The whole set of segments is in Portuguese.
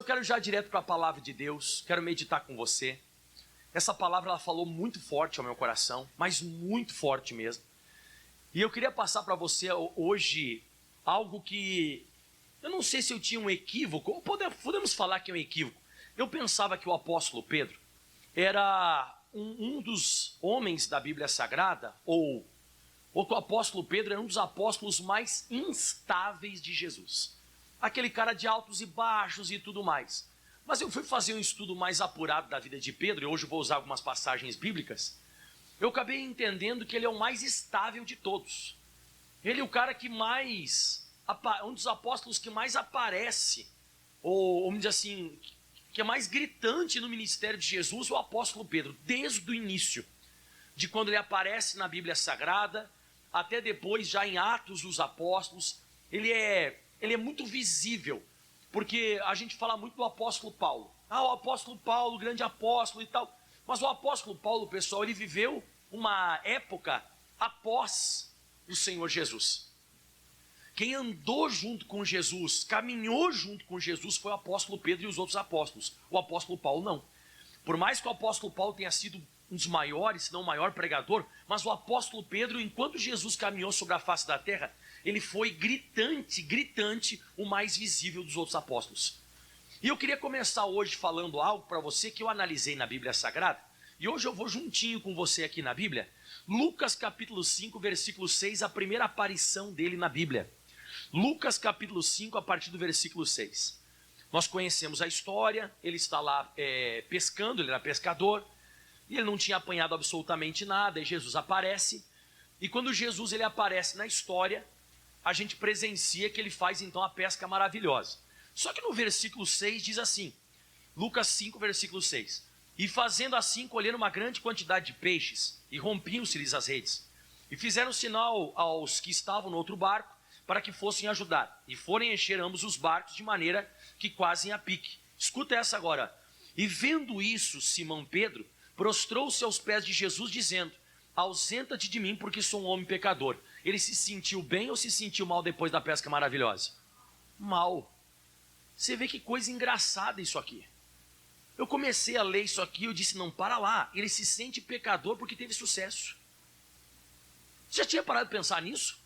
quero já direto para a palavra de Deus, quero meditar com você. Essa palavra ela falou muito forte ao meu coração, mas muito forte mesmo. E eu queria passar para você hoje algo que eu não sei se eu tinha um equívoco, ou podemos falar que é um equívoco. Eu pensava que o apóstolo Pedro era um dos homens da Bíblia Sagrada, ou que o apóstolo Pedro era um dos apóstolos mais instáveis de Jesus. Aquele cara de altos e baixos e tudo mais. Mas eu fui fazer um estudo mais apurado da vida de Pedro, e hoje eu vou usar algumas passagens bíblicas. Eu acabei entendendo que ele é o mais estável de todos. Ele é o cara que mais, um dos apóstolos que mais aparece, ou vamos dizer assim, que é mais gritante no ministério de Jesus, o apóstolo Pedro, desde o início, de quando ele aparece na Bíblia Sagrada, até depois já em Atos dos Apóstolos. Ele é muito visível, porque a gente fala muito do apóstolo Paulo. O apóstolo Paulo, grande apóstolo e tal. Mas o apóstolo Paulo, pessoal, ele viveu uma época após o Senhor Jesus. Quem andou junto com Jesus, caminhou junto com Jesus, foi o apóstolo Pedro e os outros apóstolos. O apóstolo Paulo não. Por mais que o apóstolo Paulo tenha sido um dos maiores, se não o maior pregador, mas o apóstolo Pedro, enquanto Jesus caminhou sobre a face da terra, ele foi gritante, o mais visível dos outros apóstolos. E eu queria começar hoje falando algo para você que eu analisei na Bíblia Sagrada, e hoje eu vou juntinho com você aqui na Bíblia, Lucas capítulo 5, versículo 6, a primeira aparição dele na Bíblia. Lucas capítulo 5, a partir do versículo 6. Nós conhecemos a história, ele está lá pescando, ele era pescador, e ele não tinha apanhado absolutamente nada, e Jesus aparece, e quando Jesus ele aparece na história, a gente presencia que ele faz então a pesca maravilhosa. Só que no versículo 6 diz assim, Lucas 5, versículo 6, e fazendo assim colheram uma grande quantidade de peixes, e rompiam-se-lhes as redes, e fizeram sinal aos que estavam no outro barco, para que fossem ajudar, e forem encher ambos os barcos, de maneira que quase a pique. Escuta essa agora. E vendo isso, Simão Pedro prostrou-se aos pés de Jesus, dizendo, ausenta-te de mim, porque sou um homem pecador. Ele se sentiu bem ou se sentiu mal depois da pesca maravilhosa? Mal. Você vê que coisa engraçada isso aqui. Eu comecei a ler isso aqui, eu disse, não, para lá. Ele se sente pecador porque teve sucesso. Você já tinha parado de pensar nisso?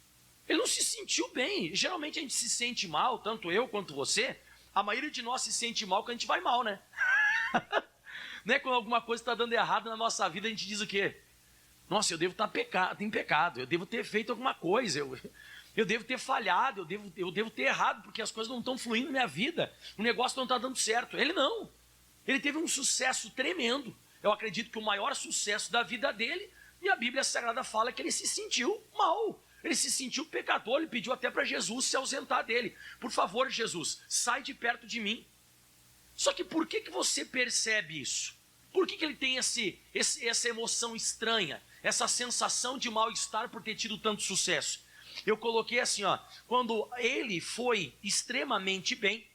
Ele não se sentiu bem. Geralmente a gente se sente mal, tanto eu quanto você. A maioria de nós se sente mal quando a gente vai mal, né? Né? Quando alguma coisa está dando errado na nossa vida, a gente diz o quê? Nossa, eu devo estar em pecado, eu devo ter feito alguma coisa, eu devo ter falhado, eu devo ter errado, porque as coisas não estão fluindo na minha vida, o negócio não está dando certo. Ele não. Ele teve um sucesso tremendo. Eu acredito que o maior sucesso da vida dele, e a Bíblia Sagrada fala que ele se sentiu mal. Ele se sentiu pecador, ele pediu até para Jesus se ausentar dele. Por favor, Jesus, sai de perto de mim. Só que por que você percebe isso? Por que ele tem essa emoção estranha, essa sensação de mal-estar por ter tido tanto sucesso? Eu coloquei assim, quando ele foi extremamente bem,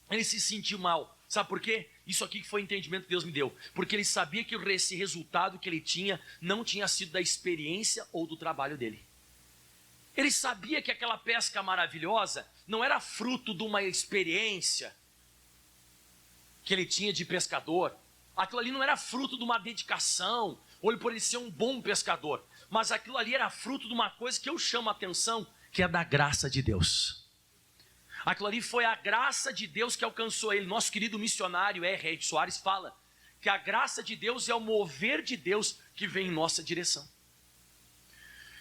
ele se sentiu mal. Sabe por quê? Isso aqui que foi o entendimento que Deus me deu. Porque ele sabia que esse resultado que ele tinha não tinha sido da experiência ou do trabalho dele. Ele sabia que aquela pesca maravilhosa não era fruto de uma experiência que ele tinha de pescador. Aquilo ali não era fruto de uma dedicação, ou por ele ser um bom pescador. Mas aquilo ali era fruto de uma coisa que eu chamo a atenção, que é da graça de Deus. Aquilo ali foi a graça de Deus que alcançou ele. Nosso querido missionário R.R. Soares fala que a graça de Deus é o mover de Deus que vem em nossa direção.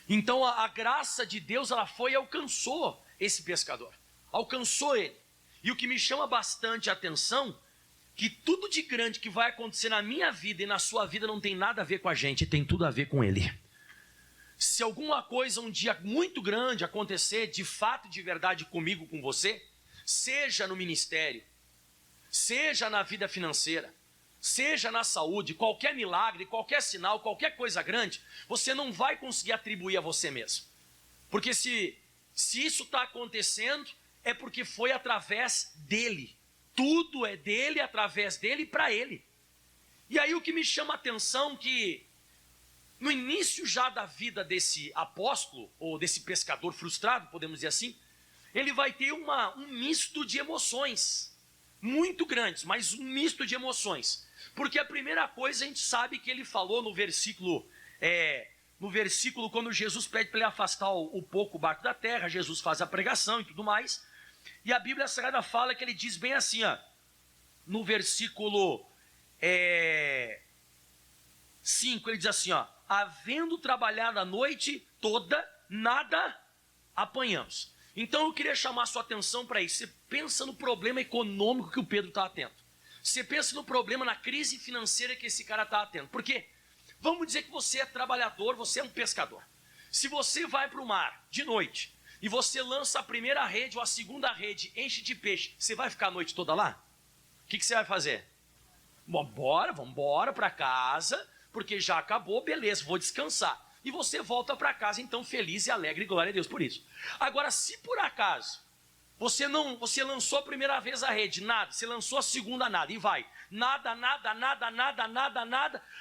Então a graça de Deus ela foi e alcançou esse pescador. Alcançou ele. E o que me chama bastante a atenção, que tudo de grande que vai acontecer na minha vida e na sua vida não tem nada a ver com a gente, tem tudo a ver com ele. Se alguma coisa um dia muito grande acontecer, de fato e de verdade comigo, com você, seja no ministério, seja na vida financeira, seja na saúde, qualquer milagre, qualquer sinal, qualquer coisa grande, você não vai conseguir atribuir a você mesmo. Porque se isso está acontecendo, é porque foi através dele. Tudo é dele, através dele e para ele. E aí o que me chama a atenção que no início já da vida desse apóstolo, ou desse pescador frustrado, podemos dizer assim, ele vai ter um misto de emoções. muito grandes, mas um misto de emoções. Porque a primeira coisa a gente sabe que ele falou no versículo, quando Jesus pede para ele afastar o barco da terra, Jesus faz a pregação e tudo mais. E a Bíblia Sagrada fala que ele diz bem assim, ó, no versículo 5, ele diz assim, ó, havendo trabalhado a noite toda, nada apanhamos. Então eu queria chamar a sua atenção para isso. Você pensa no problema econômico que o Pedro está atento. Você pensa no problema, na crise financeira que esse cara está atento. Por quê? Vamos dizer que você é trabalhador, você é um pescador. Se você vai para o mar de noite e você lança a primeira rede ou a segunda rede, enche de peixe, você vai ficar a noite toda lá? O que você vai fazer? Vamos embora para casa, porque já acabou, beleza, vou descansar. E você volta para casa então feliz e alegre, glória a Deus por isso. Agora, se por acaso você lançou a primeira vez a rede, nada, você lançou a segunda, nada, e vai, nada,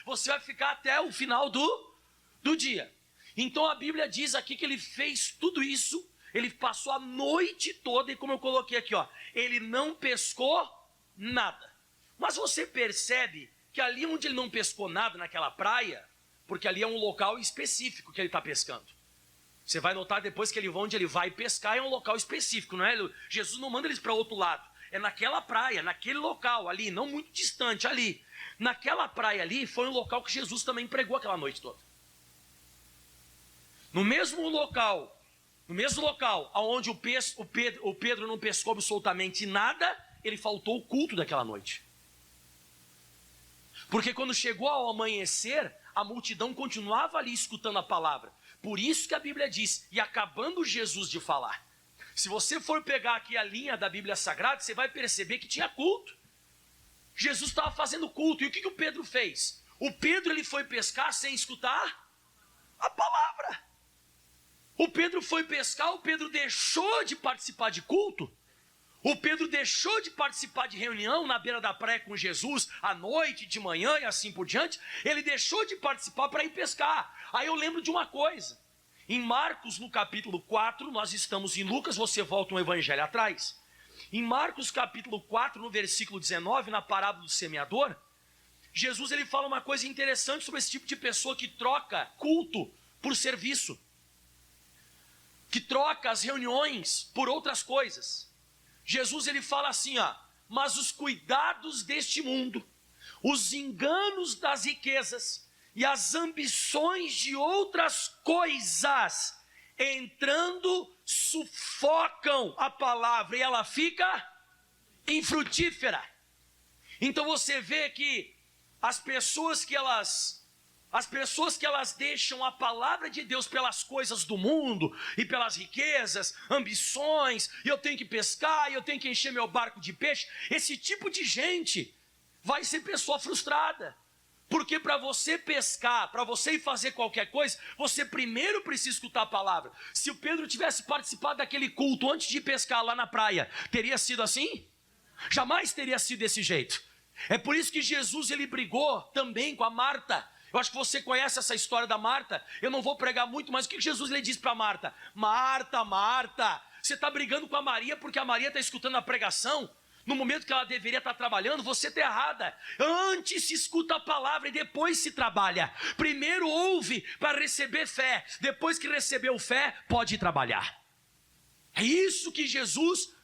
você vai ficar até o final do dia. Então a Bíblia diz aqui que ele fez tudo isso, ele passou a noite toda, e como eu coloquei aqui, ó, ele não pescou nada. Mas você percebe que ali onde ele não pescou nada, naquela praia, porque ali é um local específico que ele está pescando. Você vai notar depois que onde ele vai pescar é um local específico, não é? Jesus não manda eles para outro lado. É naquela praia, naquele local ali, não muito distante ali. Naquela praia ali foi um local que Jesus também pregou aquela noite toda. No mesmo local onde o Pedro não pescou absolutamente nada, ele faltou o culto daquela noite. Porque quando chegou ao amanhecer, a multidão continuava ali escutando a palavra. Por isso que a Bíblia diz, e acabando Jesus de falar. Se você for pegar aqui a linha da Bíblia Sagrada, você vai perceber que tinha culto. Jesus estava fazendo culto. E o que o Pedro fez? O Pedro ele foi pescar sem escutar a palavra. O Pedro foi pescar, o Pedro deixou de participar de culto. O Pedro deixou de participar de reunião na beira da praia com Jesus, à noite, de manhã e assim por diante. Ele deixou de participar para ir pescar. Aí eu lembro de uma coisa. Em Marcos, no capítulo 4, nós estamos em Lucas, você volta um evangelho atrás. Em Marcos, capítulo 4, no versículo 19, na parábola do semeador, Jesus ele fala uma coisa interessante sobre esse tipo de pessoa que troca culto por serviço. Que troca as reuniões por outras coisas. Jesus ele fala assim, ó, mas os cuidados deste mundo, os enganos das riquezas e as ambições de outras coisas, entrando, sufocam a palavra e ela fica infrutífera. Então você vê que as pessoas que elas deixam a palavra de Deus pelas coisas do mundo e pelas riquezas, ambições, e eu tenho que pescar, e eu tenho que encher meu barco de peixe, esse tipo de gente vai ser pessoa frustrada. Porque para você pescar, para você ir fazer qualquer coisa, você primeiro precisa escutar a palavra. Se o Pedro tivesse participado daquele culto antes de pescar lá na praia, teria sido assim? Jamais teria sido desse jeito. É por isso que Jesus ele brigou também com a Marta. Eu acho que você conhece essa história da Marta. Eu não vou pregar muito, mas o que Jesus ele disse para Marta? Marta, Marta, você está brigando com a Maria porque a Maria está escutando a pregação? No momento que ela deveria estar trabalhando, você está errada. Antes se escuta a palavra e depois se trabalha. Primeiro ouve para receber fé. Depois que recebeu fé, pode trabalhar. É isso que Jesus,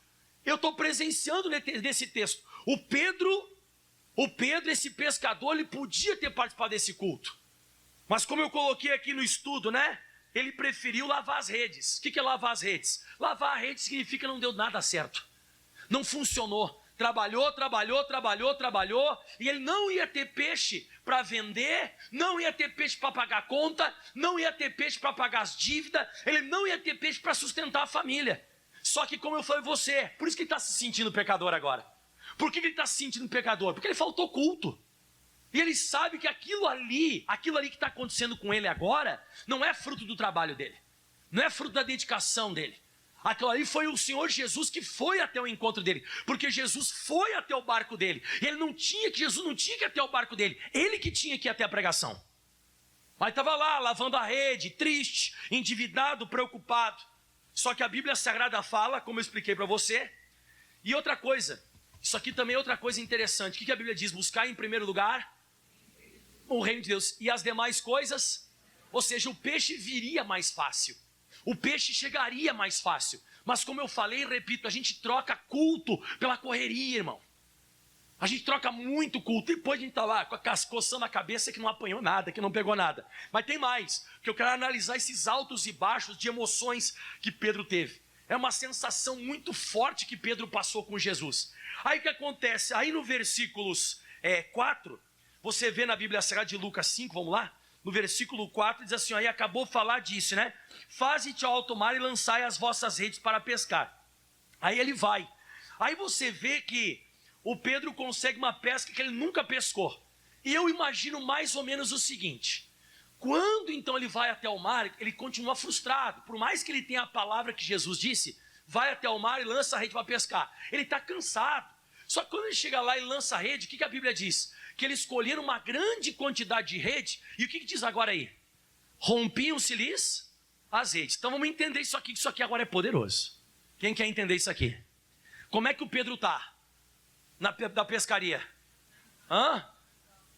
eu estou presenciando nesse texto. O Pedro, esse pescador, ele podia ter participado desse culto. Mas como eu coloquei aqui no estudo, né? Ele preferiu lavar as redes. O que é lavar as redes? Lavar a rede significa não deu nada certo. Não funcionou. Trabalhou, e ele não ia ter peixe para vender, não ia ter peixe para pagar a conta, não ia ter peixe para pagar as dívidas, ele não ia ter peixe para sustentar a família. Só que como eu falei você, por isso que ele está se sentindo pecador agora. Por que ele está se sentindo pecador? Porque ele faltou culto. E ele sabe que aquilo ali que está acontecendo com ele agora, não é fruto do trabalho dele. Não é fruto da dedicação dele. Aquilo ali foi o Senhor Jesus que foi até o encontro dele. Porque Jesus foi até o barco dele. E Jesus não tinha que ir até o barco dele. Ele que tinha que ir até a pregação. Mas estava lá, lavando a rede, triste, endividado, preocupado. Só que a Bíblia Sagrada fala, como eu expliquei para você. E outra coisa, Isso aqui também é outra coisa interessante. O que a Bíblia diz? Buscar em primeiro lugar o reino de Deus e as demais coisas, ou seja, o peixe viria mais fácil, o peixe chegaria mais fácil. Mas como eu falei e repito, a gente troca culto pela correria, irmão. A gente troca muito culto, depois a gente está lá coçando a cabeça que não apanhou nada, que não pegou nada. Mas tem mais, que eu quero analisar esses altos e baixos de emoções que Pedro teve. É uma sensação muito forte que Pedro passou com Jesus. Aí o que acontece? Aí no versículos 4, você vê na Bíblia Sagrada de Lucas 5, vamos lá? No versículo 4 diz assim, aí acabou de falar disso, né? Faze-te ao alto mar e lançai as vossas redes para pescar. Aí ele vai. Aí você vê que o Pedro consegue uma pesca que ele nunca pescou. E eu imagino mais ou menos o seguinte: quando então ele vai até o mar, ele continua frustrado. Por mais que ele tenha a palavra que Jesus disse, vai até o mar e lança a rede para pescar. Ele está cansado. Só que quando ele chega lá e lança a rede, o que a Bíblia diz? Que eles escolheram uma grande quantidade de rede. E o que diz agora aí? Rompiam-se-lhes as redes. Então vamos entender isso aqui, que isso aqui agora é poderoso. Quem quer entender isso aqui? Como é que o Pedro está? Da pescaria?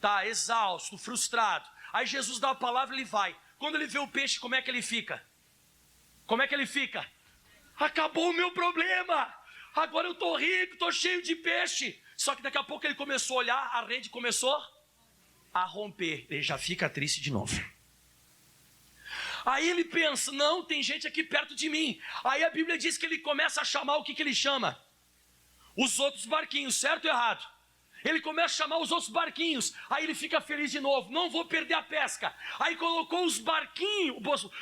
Tá exausto, frustrado. Aí Jesus dá a palavra e ele vai. Quando ele vê o peixe, como é que ele fica? Como é que ele fica? Acabou o meu problema. Agora eu estou rico, estou cheio de peixe. Só que daqui a pouco ele começou a olhar, a rede começou a romper. Ele já fica triste de novo. Aí ele pensa, não, tem gente aqui perto de mim. Aí a Bíblia diz que ele começa a chamar, o que ele chama? Os outros barquinhos, certo ou errado? Ele começa a chamar os outros barquinhos. Aí ele fica feliz de novo, não vou perder a pesca. Aí colocou os barquinhos,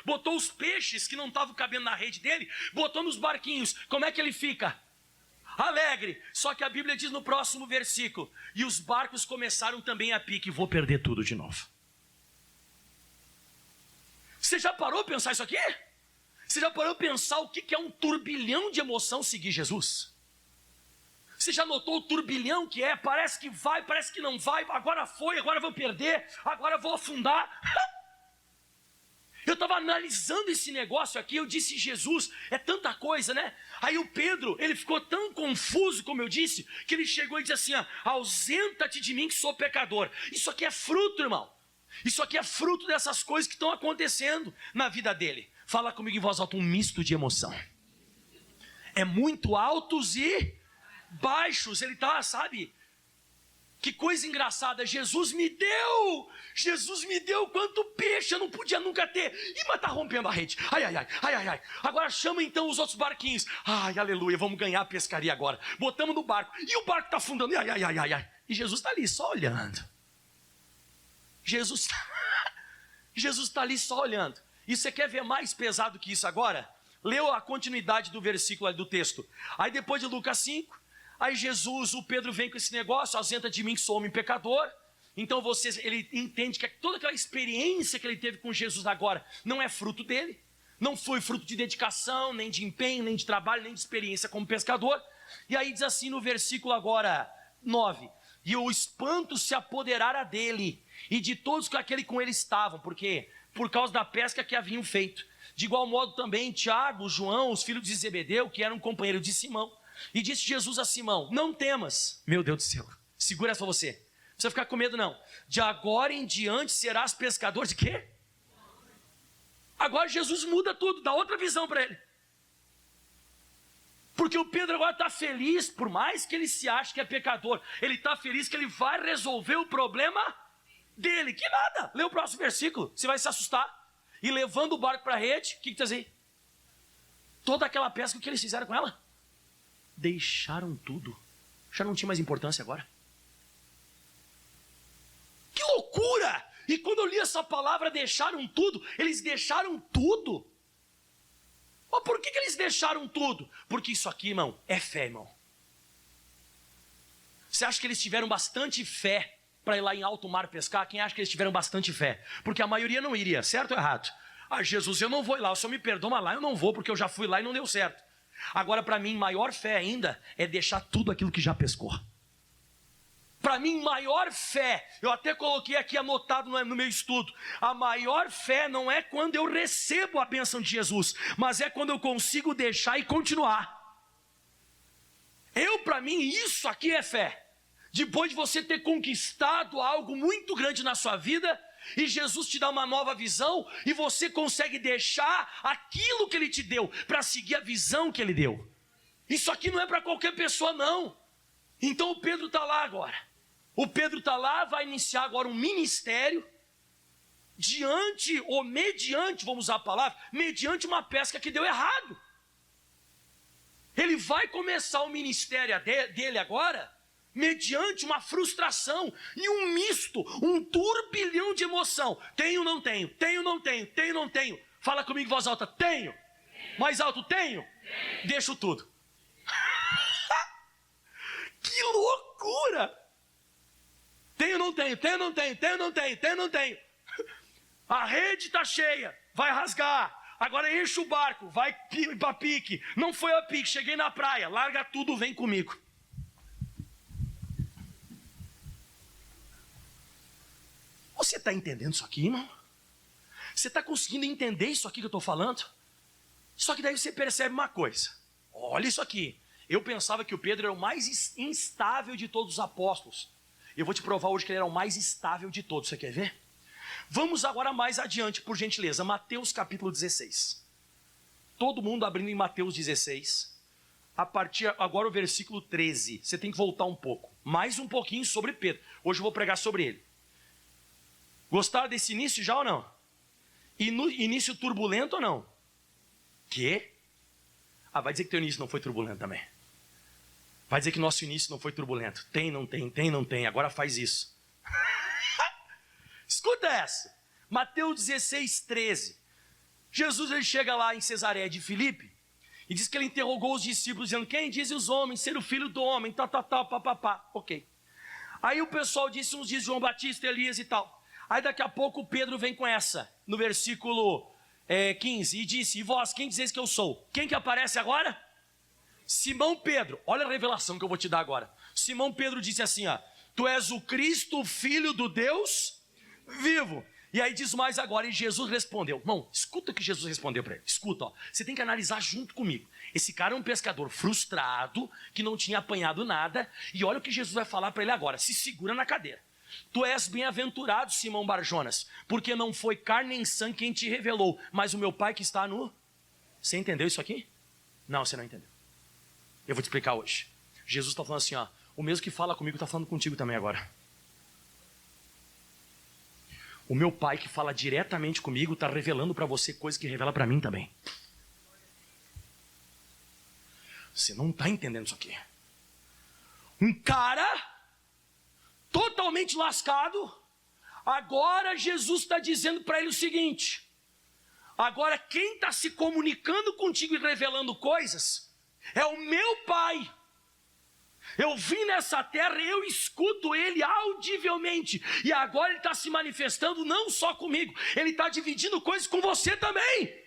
botou os peixes que não estavam cabendo na rede dele, botou nos barquinhos. Como é que ele fica? Alegre. Só que a Bíblia diz no próximo versículo, e os barcos começaram também a pique, vou perder tudo de novo. Você já parou para pensar isso aqui? Você já parou para pensar o que é um turbilhão de emoção seguir Jesus? Você já notou o turbilhão que é? Parece que vai, parece que não vai, agora foi, agora vou perder, agora vou afundar. Eu estava analisando esse negócio aqui, eu disse, Jesus, é tanta coisa, né? Aí o Pedro, ele ficou tão confuso, como eu disse, que ele chegou e disse assim, ausenta-te de mim que sou pecador. Isso aqui é fruto, irmão. Isso aqui é fruto dessas coisas que estão acontecendo na vida dele. Fala comigo em voz alta, um misto de emoção. É muito altos e baixos, ele tá, sabe? Que coisa engraçada, Jesus me deu quanto peixe eu não podia nunca ter. Mas tá rompendo a rede, ai, agora chama então os outros barquinhos, ai, aleluia, vamos ganhar a pescaria agora. Botamos no barco, e o barco tá afundando, ai, e Jesus tá ali só olhando. Jesus tá ali só olhando. E você quer ver mais pesado que isso agora? Leu a continuidade do versículo ali do texto. Aí depois de Lucas 5, aí Jesus, o Pedro vem com esse negócio, ausenta de mim que sou homem pecador. Então ele entende que toda aquela experiência que ele teve com Jesus agora não é fruto dele. Não foi fruto de dedicação, nem de empenho, nem de trabalho, nem de experiência como pescador. E aí diz assim no versículo agora 9. E o espanto se apoderara dele e de todos aqueles com ele estavam. Por quê? Por causa da pesca que haviam feito. De igual modo também Tiago, João, os filhos de Zebedeu, que eram companheiros de Simão. E disse Jesus a Simão, não temas, meu Deus do céu, segura essa pra você, não precisa ficar com medo não, de agora em diante serás pescador de quê? Agora Jesus muda tudo, dá outra visão para ele, porque o Pedro agora está feliz, por mais que ele se ache que é pecador, ele está feliz que ele vai resolver o problema dele, que nada, lê o próximo versículo, você vai se assustar, e levando o barco para a rede, o que está aí? Toda aquela pesca, o que eles fizeram com ela? Deixaram tudo. Já não tinha mais importância agora. Que loucura! E quando eu li essa palavra, deixaram tudo, eles deixaram tudo. Mas por que eles deixaram tudo? Porque isso aqui, irmão, é fé, irmão. Você acha que eles tiveram bastante fé para ir lá em alto mar pescar? Quem acha que eles tiveram bastante fé? Porque a maioria não iria, certo ou errado? Jesus, eu não vou ir lá, o senhor me perdoa, mas lá eu não vou, porque eu já fui lá e não deu certo. Agora, para mim, maior fé ainda é deixar tudo aquilo que já pescou. Para mim, maior fé, eu até coloquei aqui anotado no meu estudo, a maior fé não é quando eu recebo a bênção de Jesus, mas é quando eu consigo deixar e continuar. Para mim, isso aqui é fé. Depois de você ter conquistado algo muito grande na sua vida, e Jesus te dá uma nova visão, e você consegue deixar aquilo que Ele te deu, para seguir a visão que Ele deu. Isso aqui não é para qualquer pessoa, não. Então o Pedro está lá agora. O Pedro está lá, vai iniciar agora um ministério, diante, ou mediante, vamos usar a palavra, mediante uma pesca que deu errado. Ele vai começar o ministério dele agora, mediante uma frustração e um misto, um turbilhão de emoção. Tenho, não tenho, tenho, não tenho, tenho, não tenho. Fala comigo em voz alta, tenho. Mais alto, tenho. Deixo tudo. Que loucura! Tenho, não tenho, tenho, não tenho, tenho, não tenho, tenho, não tenho. A rede está cheia, vai rasgar. Agora enche o barco, vai para pique. Não foi a pique, cheguei na praia. Larga tudo, vem comigo. Você está entendendo isso aqui, irmão? Você está conseguindo entender isso aqui que eu estou falando? Só que daí você percebe uma coisa. Olha isso aqui. Eu pensava que o Pedro era o mais instável de todos os apóstolos. Eu vou te provar hoje que ele era o mais estável de todos. Você quer ver? Vamos agora mais adiante, por gentileza. Mateus capítulo 16. Todo mundo abrindo em Mateus 16. A partir agora o versículo 13. Você tem que voltar um pouco. Mais um pouquinho sobre Pedro. Hoje eu vou pregar sobre ele. Gostaram desse início já ou não? Início turbulento ou não? Quê? Vai dizer que teu início não foi turbulento também. Vai dizer que nosso início não foi turbulento. Tem, não tem, tem, não tem. Agora faz isso. Escuta essa. Mateus 16, 13. Jesus ele chega lá em Cesareia de Filipe e diz que ele interrogou os discípulos dizendo: quem dizem os homens ser o filho do homem? Papapá. Ok. Aí o pessoal disse, uns diz João Batista, Elias e tal. Aí daqui a pouco Pedro vem com essa, no versículo 15, e disse: e vós, quem dizeis que eu sou? Quem que aparece agora? Simão Pedro. Olha a revelação que eu vou te dar agora. Simão Pedro disse assim, ó: tu és o Cristo, o Filho do Deus vivo. E aí diz mais agora, e Jesus respondeu. Irmão, escuta o que Jesus respondeu para ele. Escuta, ó. Você tem que analisar junto comigo. Esse cara é um pescador frustrado, que não tinha apanhado nada, e olha o que Jesus vai falar para ele agora. Se segura na cadeira. Tu és bem-aventurado, Simão Barjonas, porque não foi carne nem sangue quem te revelou, mas o meu Pai que está no... Você entendeu isso aqui? Não, você não entendeu. Eu vou te explicar hoje. Jesus está falando assim, ó: o mesmo que fala comigo está falando contigo também agora. O meu Pai que fala diretamente comigo está revelando para você coisas que revela para mim também. Você não está entendendo isso aqui. Um cara totalmente lascado, agora Jesus está dizendo para ele o seguinte: agora quem está se comunicando contigo e revelando coisas é o meu Pai. Eu vim nessa terra e eu escuto Ele audivelmente, e agora Ele está se manifestando não só comigo, Ele está dividindo coisas com você também.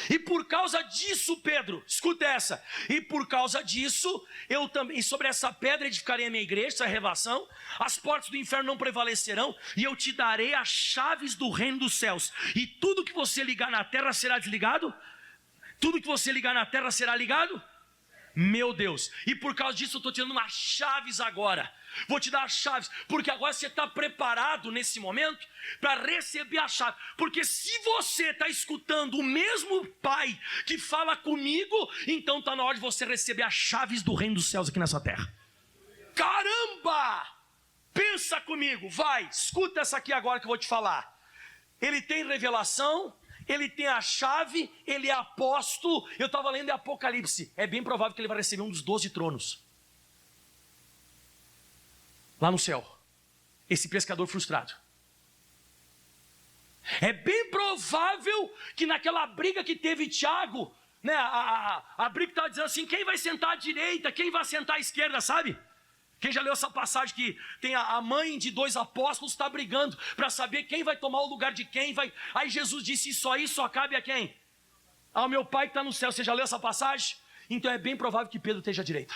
E por causa disso, Pedro, escuta essa, e por causa disso, eu também, sobre essa pedra edificarei a minha igreja, essa revelação, as portas do inferno não prevalecerão, e eu te darei as chaves do reino dos céus, e tudo que você ligar na terra será desligado, tudo que você ligar na terra será ligado. Meu Deus, e por causa disso eu estou te dando umas chaves agora. Vou te dar as chaves, porque agora você está preparado nesse momento para receber a chave. Porque se você está escutando o mesmo Pai que fala comigo, então está na hora de você receber as chaves do reino dos céus aqui nessa terra. Caramba! Pensa comigo, vai, escuta essa aqui agora que eu vou te falar. Ele tem revelação, ele tem a chave, ele é apóstolo. Eu estava lendo em Apocalipse, é bem provável que ele vai receber um dos 12 tronos lá no céu, esse pescador frustrado. É bem provável que naquela briga que teve Tiago, né, a briga que estava dizendo assim: quem vai sentar à direita, quem vai sentar à esquerda, sabe? Quem já leu essa passagem que tem a mãe de 2 apóstolos está brigando para saber quem vai tomar o lugar de quem vai. Aí Jesus disse: isso aí só cabe a quem? Ao meu Pai que está no céu. Você já leu essa passagem? Então é bem provável que Pedro esteja à direita.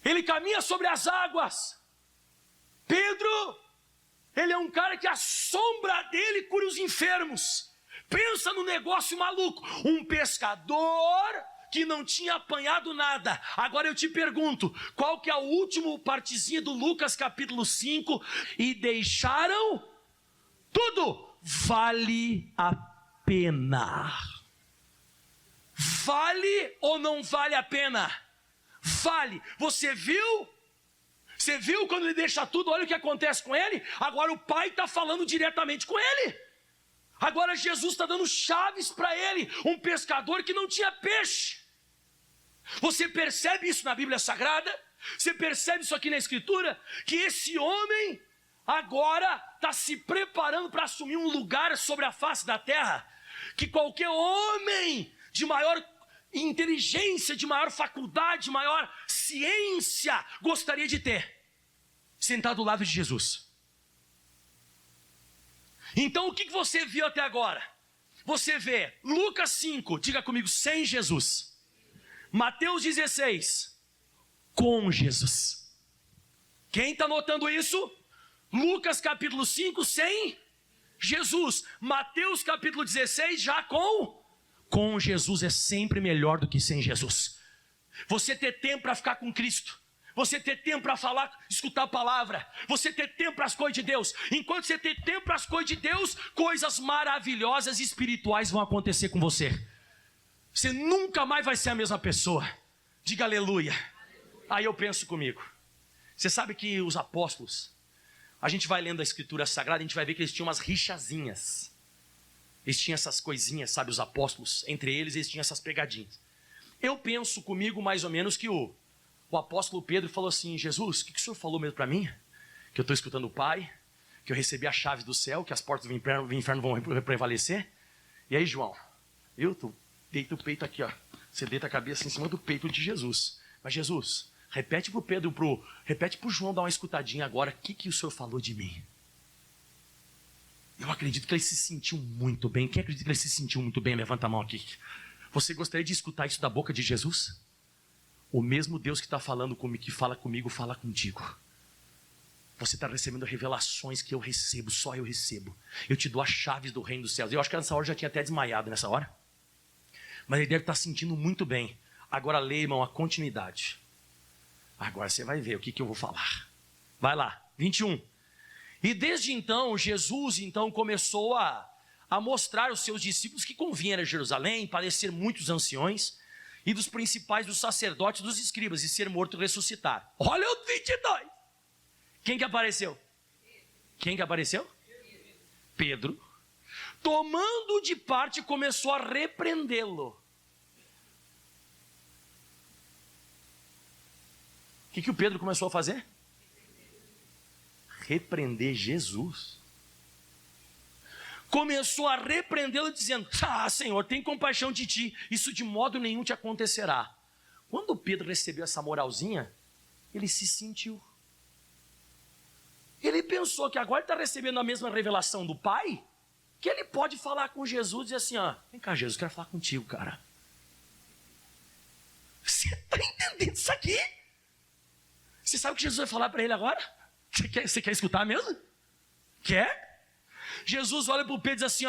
Ele caminha sobre as águas. Pedro, ele é um cara que a sombra dele cura os enfermos. Pensa no negócio maluco. Um pescador que não tinha apanhado nada. Agora eu te pergunto, qual que é o último partezinho do Lucas capítulo 5? E deixaram tudo. Vale a pena. Vale ou não vale a pena? Vale. Você viu? Você viu quando ele deixa tudo? Olha o que acontece com ele. Agora o pai está falando diretamente com ele. Agora Jesus está dando chaves para ele. Um pescador que não tinha peixe. Você percebe isso na Bíblia Sagrada? Você percebe isso aqui na Escritura? Que esse homem agora está se preparando para assumir um lugar sobre a face da terra que qualquer homem de maior inteligência, de maior faculdade, de maior ciência gostaria de ter, sentado do lado de Jesus. Então o que você viu até agora? Você vê Lucas 5, diga comigo, sem Jesus. Mateus 16, com Jesus. Quem está notando isso? Lucas capítulo 5, sem Jesus. Mateus capítulo 16, já com Jesus. É sempre melhor do que sem Jesus. Você ter tempo para ficar com Cristo, você ter tempo para falar, escutar a palavra, você ter tempo para as coisas de Deus. Enquanto você ter tempo para as coisas de Deus, coisas maravilhosas e espirituais vão acontecer com você. Você nunca mais vai ser a mesma pessoa. Diga aleluia. Aí eu penso comigo, você sabe que os apóstolos, a gente vai lendo a Escritura Sagrada, a gente vai ver que eles tinham umas rixazinhas. Eles tinham essas coisinhas, sabe, os apóstolos, entre eles tinham essas pegadinhas. Eu penso comigo mais ou menos que o apóstolo Pedro falou assim: Jesus, o que o senhor falou mesmo para mim? Que eu estou escutando o Pai, que eu recebi a chave do céu, que as portas do inferno vão prevalecer. E aí, João, tu deita o peito aqui, ó. Você deita a cabeça em cima do peito de Jesus. Mas Jesus, repete pro Pedro, repete pro João dar uma escutadinha agora. O que o senhor falou de mim? Eu acredito que ele se sentiu muito bem. Quem acredita que ele se sentiu muito bem? Levanta a mão aqui. Você gostaria de escutar isso da boca de Jesus? O mesmo Deus que está falando comigo, que fala comigo, fala contigo. Você está recebendo revelações que eu recebo, só eu recebo. Eu te dou as chaves do reino dos céus. Eu acho que nessa hora já tinha até desmaiado nessa hora. Mas ele deve estar sentindo muito bem. Agora lê, irmão, a continuidade. Agora você vai ver o que eu vou falar. Vai lá, 21. E desde então, Jesus começou a mostrar aos seus discípulos que convinha ir a Jerusalém, padecer muitos anciões e dos principais dos sacerdotes, dos escribas, e ser morto e ressuscitar. Olha o 22. Quem que apareceu? Quem que apareceu? Pedro. Tomando de parte, começou a repreendê-lo. O que o Pedro começou a fazer? Repreender Jesus. Começou a repreendê-lo dizendo: Senhor, tem compaixão de ti, isso de modo nenhum te acontecerá. Quando Pedro recebeu essa moralzinha, ele se sentiu. Ele pensou que agora ele está recebendo a mesma revelação do Pai, que ele pode falar com Jesus e dizer assim: vem cá, Jesus, quero falar contigo, cara. Você está entendendo isso aqui? Você sabe o que Jesus vai falar para ele agora? Você quer escutar mesmo? Quer? Jesus olha para o Pedro e diz assim: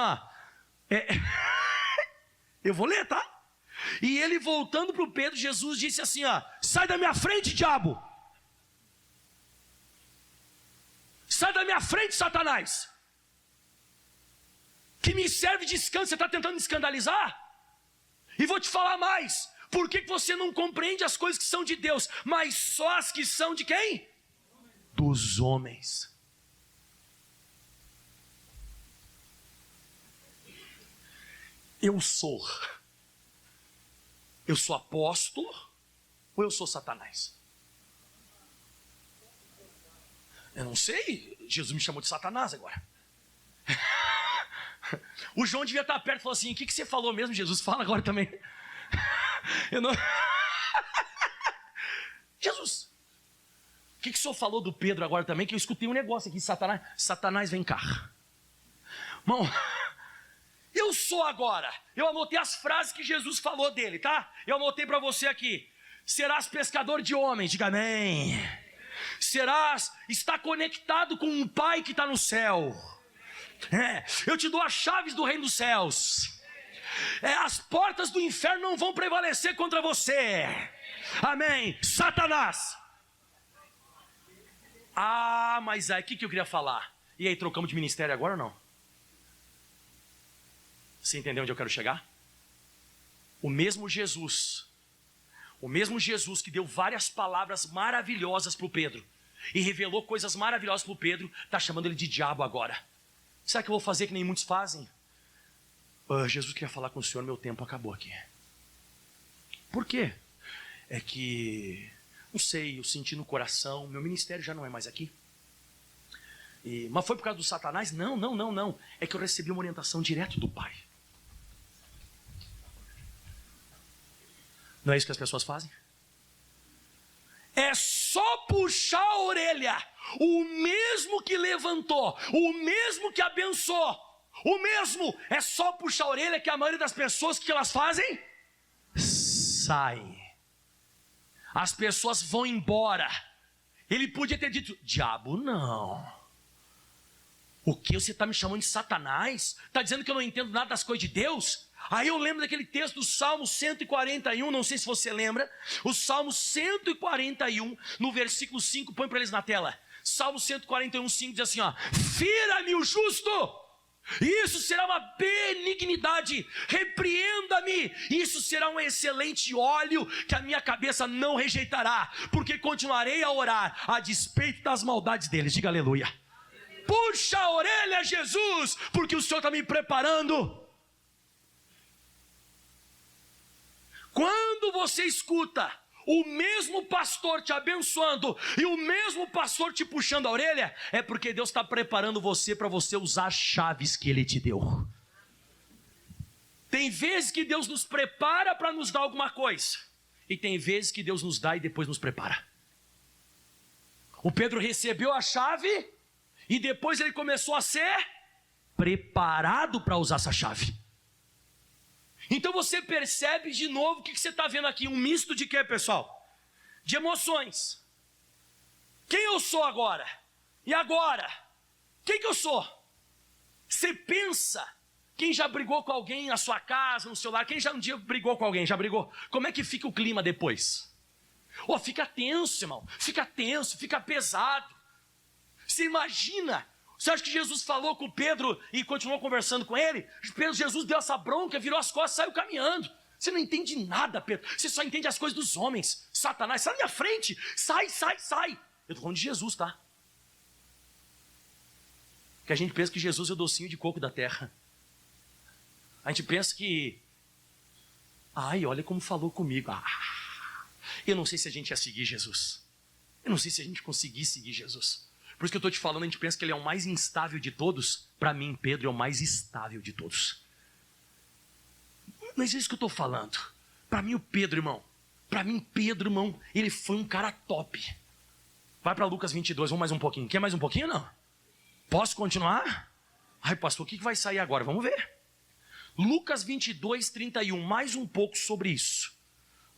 eu vou ler, tá? E ele voltando para o Pedro, Jesus disse assim: sai da minha frente, diabo! Sai da minha frente, Satanás! Que me serve de escândalo, você está tentando me escandalizar? E vou te falar mais: por que você não compreende as coisas que são de Deus, mas só as que são de quem? Dos homens. Eu sou apóstolo ou eu sou Satanás? Eu não sei. Jesus me chamou de Satanás agora. O João devia estar perto e falou assim: o que você falou mesmo, Jesus? Fala agora também. Eu não... Jesus, o que o senhor falou do Pedro agora também? Que eu escutei um negócio aqui: Satanás, vem cá. Irmão, eu sou agora. Eu anotei as frases que Jesus falou dele, tá? Eu anotei para você aqui: serás pescador de homens, diga amém. Está conectado com um Pai que está no céu. Eu te dou as chaves do reino dos céus. as portas do inferno não vão prevalecer contra você. Amém. Satanás. Mas aí, o que eu queria falar? E aí, trocamos de ministério agora ou não? Você entendeu onde eu quero chegar? O mesmo Jesus que deu várias palavras maravilhosas para o Pedro e revelou coisas maravilhosas para o Pedro, está chamando ele de diabo agora. Será que eu vou fazer que nem muitos fazem? Jesus queria falar com o senhor, meu tempo acabou aqui. Por quê? É que, não sei, eu senti no coração, meu ministério já não é mais aqui. Mas foi por causa do Satanás? Não. É que eu recebi uma orientação direto do Pai. Não é isso que as pessoas fazem? É só puxar a orelha. O mesmo que levantou, o mesmo que abençoou, o mesmo, é só puxar a orelha que a maioria das pessoas, o que elas fazem? Saem. As pessoas vão embora. Ele podia ter dito, diabo não. O que? Você está me chamando de Satanás? Está dizendo que eu não entendo nada das coisas de Deus? Aí eu lembro daquele texto do Salmo 141, não sei se você lembra. O Salmo 141, no versículo 5, põe para eles na tela. Salmo 141, 5 diz assim, fira-me o justo, isso será uma benignidade, repreenda-me, isso será um excelente óleo que a minha cabeça não rejeitará, porque continuarei a orar a despeito das maldades deles. Diga aleluia. Puxa a orelha, Jesus, porque o Senhor está me preparando. Quando você escuta o mesmo pastor te abençoando e o mesmo pastor te puxando a orelha, é porque Deus está preparando você para você usar as chaves que Ele te deu. Tem vezes que Deus nos prepara para nos dar alguma coisa, e tem vezes que Deus nos dá e depois nos prepara. O Pedro recebeu a chave e depois ele começou a ser preparado para usar essa chave. Então você percebe de novo o que você está vendo aqui, um misto de quê, pessoal? De emoções. Quem eu sou agora? E agora? Quem que eu sou? Você pensa, quem já brigou com alguém na sua casa, no seu lar, quem já um dia brigou com alguém, já brigou? Como é que fica o clima depois? Fica tenso, irmão, fica tenso, fica pesado. Você imagina? Você acha que Jesus falou com Pedro e continuou conversando com ele? Jesus deu essa bronca, virou as costas e saiu caminhando. Você não entende nada, Pedro. Você só entende as coisas dos homens. Satanás, sai da minha frente. Sai. Eu estou falando de Jesus, tá? Porque a gente pensa que Jesus é o docinho de coco da terra. A gente pensa que... olha como falou comigo. Eu não sei se a gente ia seguir Jesus. Eu não sei se a gente conseguir seguir Jesus. Por isso que eu estou te falando, a gente pensa que ele é o mais instável de todos. Para mim, Pedro é o mais estável de todos. Mas é isso que eu estou falando. Para mim, Pedro, irmão, ele foi um cara top. Vai para Lucas 22, vamos mais um pouquinho. Quer mais um pouquinho, não? Posso continuar? Pastor, o que vai sair agora? Vamos ver. Lucas 22, 31, mais um pouco sobre isso.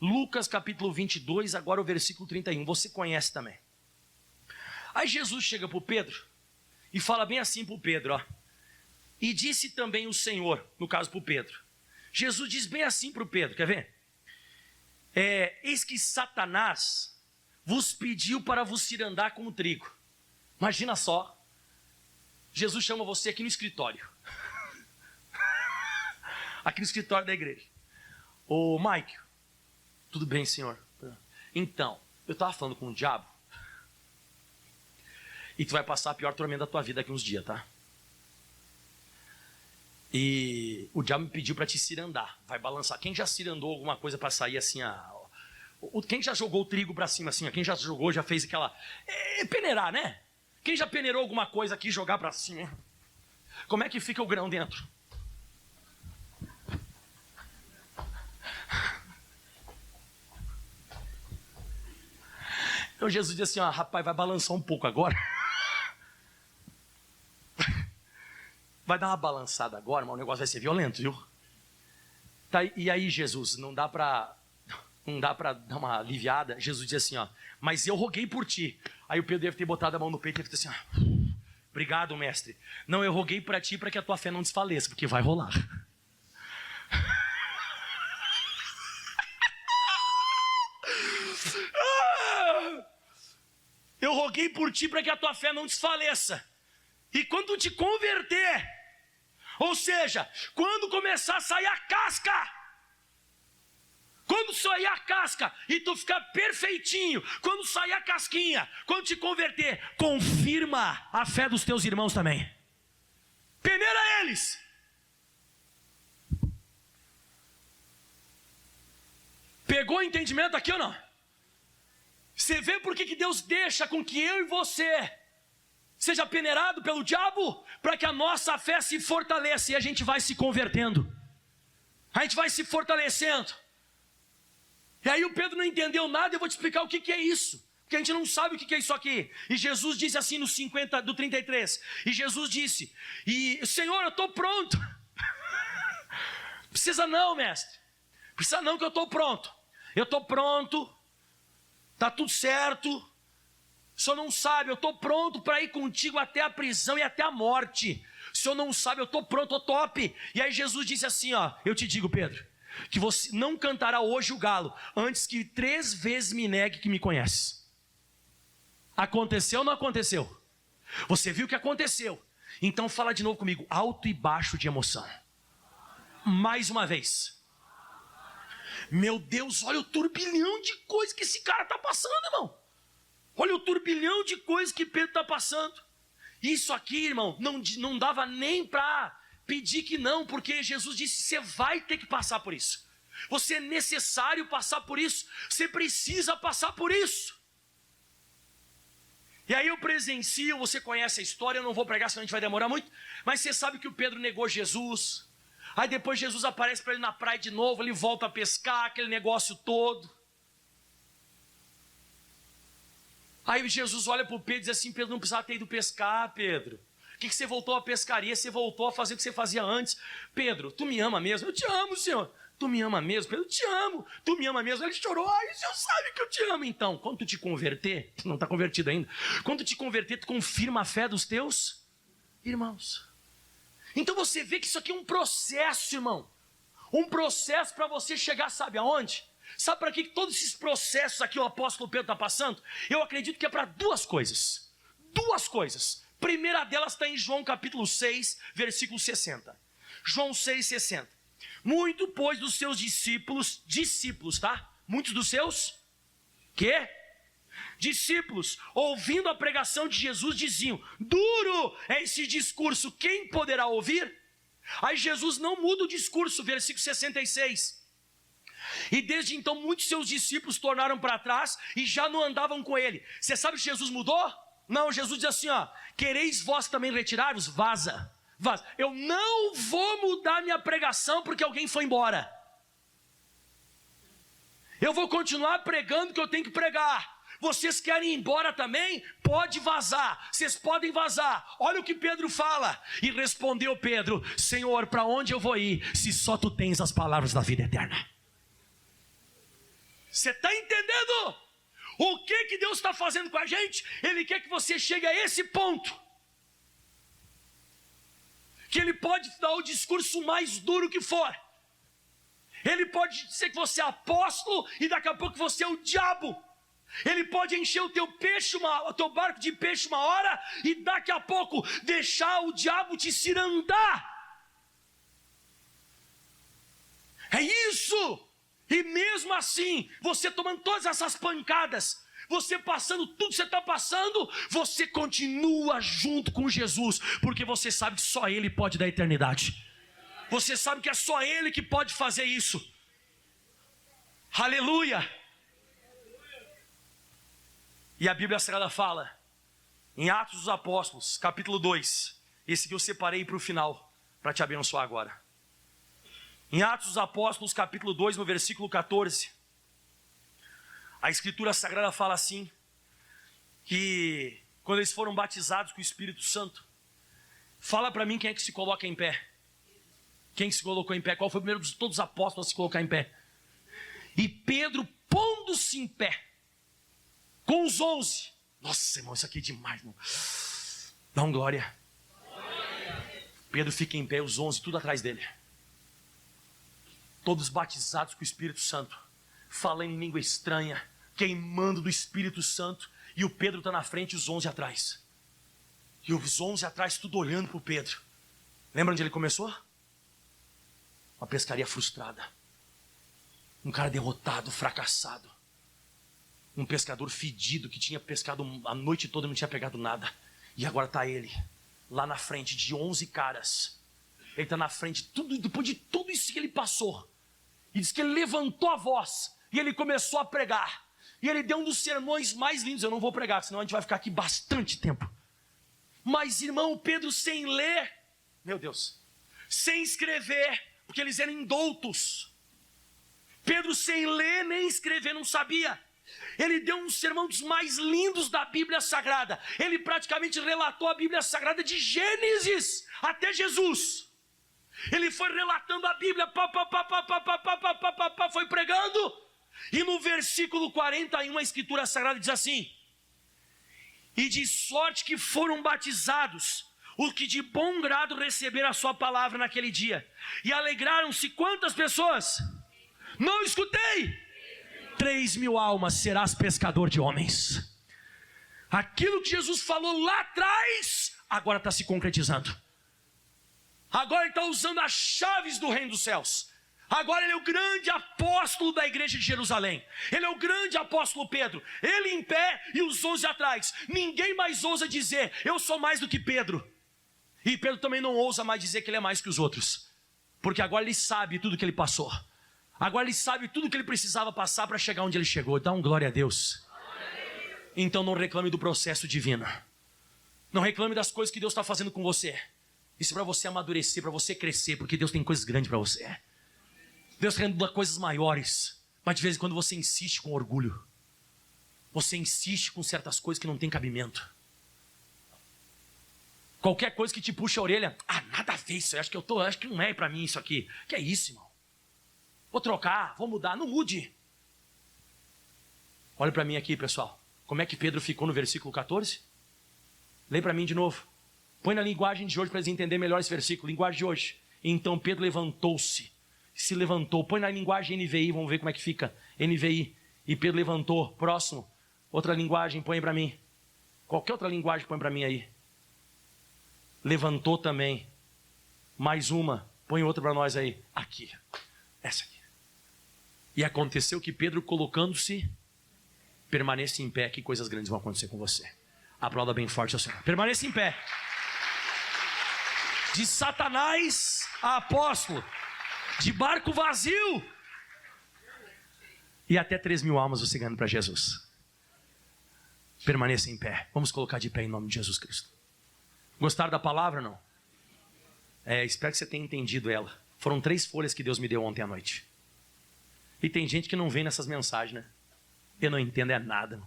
Lucas capítulo 22, agora o versículo 31. Você conhece também. Aí Jesus chega para o Pedro e fala bem assim para o Pedro, E disse também o Senhor, no caso para o Pedro. Jesus diz bem assim para o Pedro, quer ver? Eis que Satanás vos pediu para vos cirandar como trigo. Imagina só, Jesus chama você aqui no escritório. Aqui no escritório da igreja. Ô Mike, tudo bem, senhor? Então, eu estava falando com o diabo. E tu vai passar a pior tormenta da tua vida daqui uns dias, tá? E o diabo me pediu para te cirandar. Vai balançar. Quem já cirandou alguma coisa para sair assim? Quem já jogou o trigo para cima assim? Quem já jogou, já fez aquela... peneirar, né? Quem já peneirou alguma coisa aqui e jogar para cima? Como é que fica o grão dentro? Então Jesus disse assim, rapaz, vai balançar um pouco agora. Vai dar uma balançada agora, mas o negócio vai ser violento, viu? Tá, e aí, Jesus, não dá para dar uma aliviada? Jesus diz assim, mas eu roguei por ti. Aí o Pedro deve ter botado a mão no peito e deve ter assim, obrigado, mestre. Não, eu roguei para ti para que a tua fé não desfaleça, porque vai rolar. eu roguei por ti para que a tua fé não desfaleça. E quando tu te converter, ou seja, quando começar a sair a casca, quando sair a casca e tu ficar perfeitinho, quando sair a casquinha, quando te converter, confirma a fé dos teus irmãos também. Peneira eles. Pegou o entendimento aqui ou não? Você vê por que Deus deixa com que eu e você seja peneirado pelo diabo? Para que a nossa fé se fortaleça e a gente vai se convertendo. A gente vai se fortalecendo. E aí o Pedro não entendeu nada, eu vou te explicar o que é isso. Porque a gente não sabe o que é isso aqui. E Jesus disse assim no 50, do 33. E Jesus disse, Senhor, eu estou pronto. Precisa não, mestre. Precisa não que eu estou pronto. Eu estou pronto. Está tudo certo. O senhor não sabe, eu estou pronto para ir contigo até a prisão e até a morte. O senhor não sabe, eu estou pronto, estou top. E aí Jesus disse assim, ó, eu te digo, Pedro, que você não cantará hoje o galo, antes que 3 vezes me negue que me conhece. Aconteceu ou não aconteceu? Você viu o que aconteceu? Então fala de novo comigo, alto e baixo de emoção. Mais uma vez. Meu Deus, olha o turbilhão de coisas que esse cara está passando, irmão. Olha o turbilhão de coisas que Pedro está passando. Isso aqui, irmão, não dava nem para pedir que não, porque Jesus disse, você vai ter que passar por isso. Você é necessário passar por isso. Você precisa passar por isso. E aí eu presencio, você conhece a história, eu não vou pregar, senão a gente vai demorar muito, mas você sabe que o Pedro negou Jesus. Aí depois Jesus aparece para ele na praia de novo, ele volta a pescar, aquele negócio todo. Aí Jesus olha para o Pedro e diz assim, Pedro, não precisava ter ido pescar, Pedro. O que você voltou à pescaria? Você voltou a fazer o que você fazia antes. Pedro, tu me ama mesmo? Eu te amo, Senhor. Tu me ama mesmo? Pedro, eu te amo. Tu me ama mesmo? Ele chorou. Ai, o Senhor sabe que eu te amo. Então, quando tu te converter, tu não está convertido ainda. Quando tu te converter, tu confirma a fé dos teus irmãos. Então você vê que isso aqui é um processo, irmão. Um processo para você chegar, sabe aonde? Sabe para que todos esses processos aqui o apóstolo Pedro está passando? Eu acredito que é para 2 coisas. 2 coisas. Primeira delas está em João capítulo 6, versículo 60. João 6, 60. Muito, pois, dos seus discípulos, tá? Muitos dos seus, quê? Discípulos, ouvindo a pregação de Jesus, diziam, duro é esse discurso, quem poderá ouvir? Aí Jesus não muda o discurso, versículo 66. E desde então muitos seus discípulos tornaram para trás e já não andavam com ele. Você sabe que Jesus mudou? Não, Jesus diz assim, ó, quereis vós também retirar-vos? Vaza. Eu não vou mudar minha pregação porque alguém foi embora. Eu vou continuar pregando o que eu tenho que pregar. Vocês querem ir embora também? Pode vazar, vocês podem vazar. Olha o que Pedro fala. E respondeu Pedro, Senhor, para onde eu vou ir, se só tu tens as palavras da vida eterna? Você está entendendo? O que Deus está fazendo com a gente? Ele quer que você chegue a esse ponto. Que Ele pode dar o discurso mais duro que for. Ele pode dizer que você é apóstolo e daqui a pouco você é o diabo. Ele pode encher o teu barco de peixe uma hora e daqui a pouco deixar o diabo te cirandar. É isso. E mesmo assim, você tomando todas essas pancadas, você passando tudo que você está passando, você continua junto com Jesus, porque você sabe que só Ele pode dar eternidade. Você sabe que é só Ele que pode fazer isso. Aleluia! E a Bíblia Sagrada fala, em Atos dos Apóstolos, capítulo 2, esse que eu separei para o final, para te abençoar agora. Em Atos dos Apóstolos, capítulo 2, no versículo 14, a Escritura Sagrada fala assim, que quando eles foram batizados com o Espírito Santo, fala para mim quem é que se coloca em pé. Quem se colocou em pé? Qual foi o primeiro de todos os apóstolos a se colocar em pé? E Pedro, pondo-se em pé, com os 11. Nossa, irmão, isso aqui é demais, irmão. Dá um glória. Pedro fica em pé, os 11, tudo atrás dele. Todos batizados com o Espírito Santo, falando em língua estranha, queimando do Espírito Santo. E o Pedro está na frente e os 11 atrás. E os 11 atrás tudo olhando para o Pedro. Lembra onde ele começou? Uma pescaria frustrada. Um cara derrotado, fracassado. Um pescador fedido que tinha pescado a noite toda e não tinha pegado nada. E agora está ele, lá na frente de 11 caras. Ele está na frente, depois de tudo isso que ele passou. E diz que ele levantou a voz e ele começou a pregar. E ele deu um dos sermões mais lindos. Eu não vou pregar, senão a gente vai ficar aqui bastante tempo. Mas, irmão, Pedro sem ler, meu Deus, sem escrever, porque eles eram indoutos. Pedro sem ler nem escrever, não sabia. Ele deu um sermão dos mais lindos da Bíblia Sagrada. Ele praticamente relatou a Bíblia Sagrada de Gênesis até Jesus. Ele foi relatando a Bíblia, foi pregando. E no versículo 41 a Escritura Sagrada diz assim: e de sorte que foram batizados os que de bom grado receberam a sua palavra naquele dia. E alegraram-se quantas pessoas? Não escutei. 3.000 almas, serás pescador de homens. Aquilo que Jesus falou lá atrás, agora está se concretizando. Agora ele está usando as chaves do reino dos céus. Agora ele é o grande apóstolo da igreja de Jerusalém. Ele é o grande apóstolo Pedro. Ele em pé e os 11 atrás. Ninguém mais ousa dizer, eu sou mais do que Pedro. E Pedro também não ousa mais dizer que ele é mais que os outros. Porque agora ele sabe tudo que ele passou. Agora ele sabe tudo que ele precisava passar para chegar onde ele chegou. Dá um glória a Deus. Então não reclame do processo divino. Não reclame das coisas que Deus está fazendo com você. Isso é para você amadurecer, para você crescer. Porque Deus tem coisas grandes para você. Deus quer dar coisas maiores. Mas de vez em quando você insiste com orgulho. Você insiste com certas coisas que não tem cabimento. Qualquer coisa que te puxa a orelha. Ah, nada a ver isso. Acho que não é para mim isso aqui. Que é isso, irmão? Vou trocar, vou mudar. Não mude. Olha para mim aqui, pessoal. Como é que Pedro ficou no versículo 14? Lê para mim de novo. Põe na linguagem de hoje para eles entenderem melhor esse versículo. Linguagem de hoje. Então Pedro levantou-se. Se levantou. Põe na linguagem NVI, vamos ver como é que fica. NVI. E Pedro levantou. Próximo. Outra linguagem, põe para mim. Qualquer outra linguagem, põe para mim aí. Levantou também. Mais uma. Põe outra para nós aí. Aqui. Essa aqui. E aconteceu que Pedro, colocando-se, permaneça em pé, que coisas grandes vão acontecer com você. Aplauda bem forte ao Senhor. Permaneça em pé. De Satanás a apóstolo. De barco vazio. E até 3.000 almas você ganhando para Jesus. Permaneça em pé. Vamos colocar de pé em nome de Jesus Cristo. Gostaram da palavra, não? Espero que você tenha entendido ela. Foram 3 folhas que Deus me deu ontem à noite. E tem gente que não vem nessas mensagens, né? Eu não entendo nada.